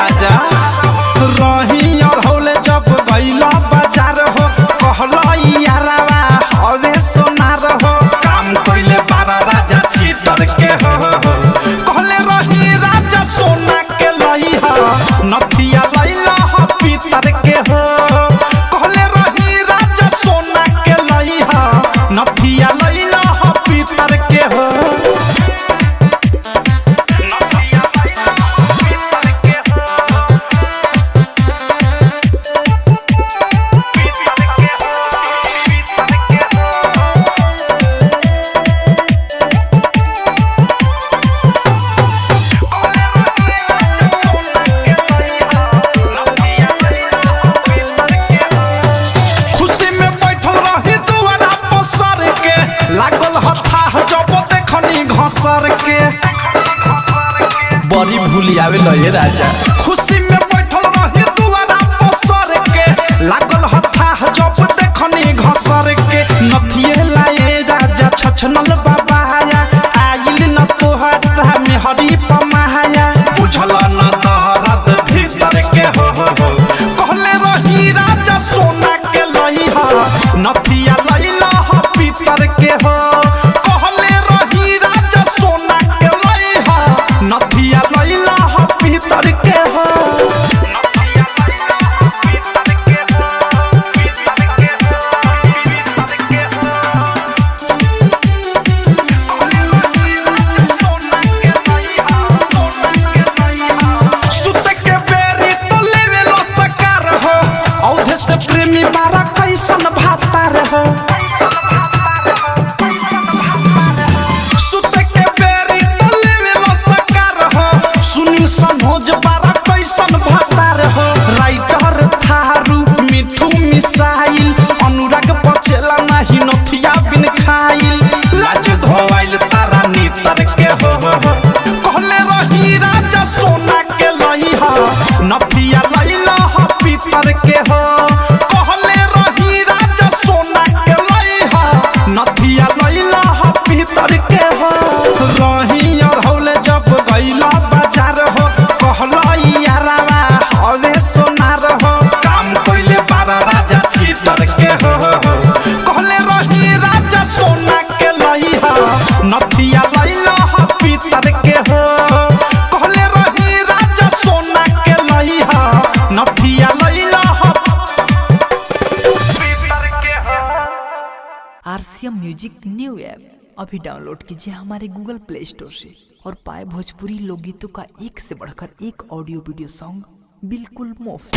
राजा रही और होले जब गईला बाजार हो कहला यारावा हवे सोनार हो काम कइले बारा राजा चीटर के हो कहले रही राजा सोना के लई हो नथिया लइला हो पीतर के हो कहले रही राजा सोना के लई हो नथिया लइला हो पीतर के हो घसर के बड़ी भूली आवे लये राजा खुशी में बैठल रही दुआरा पसर के लागल हथा जब देखनी घसर के नथिए लाए राजा छछनल बाबाया आइल न तोहरा में हरी पमाया बुझल न दहरद भीतर के हो कहले रही राजा सोना के लई हो नथिया लइला हो पीतर के हो नथिया लइला हो पीतर के हो सुते के बेरी तो लेवे लो सकार हो औधे से प्रेमी बारा कैसन भातार हो मनोज बारा कैसन भातार हो राइटर थारू मिठू मिसाइल अनुराग पछेला नाही नथिया बिन खाइल लाज धोइल तारा नीतर के हो कहले रही राजा सोना के लई हो नथिया लइला हो पीतर के हो कहले रही राजा सोना के लई हो नथिया लइला हो पीतर के हो रही और होले जब गईला बाजार हो चीटर के हो कहले रही राजा सोना के लई हो नथिया लइला हो पीतर के हो कहले रही राजा सोना के लई हो नथिया लइला हो पीतर के हो। आरसीएम म्यूजिक न्यू ऐप अभी डाउनलोड कीजिए हमारे गूगल प्ले स्टोर से और पाए भोजपुरी लोकगीतों का एक से बढ़कर एक ऑडियो वीडियो सॉन्ग बिल्कुल मुफ्त।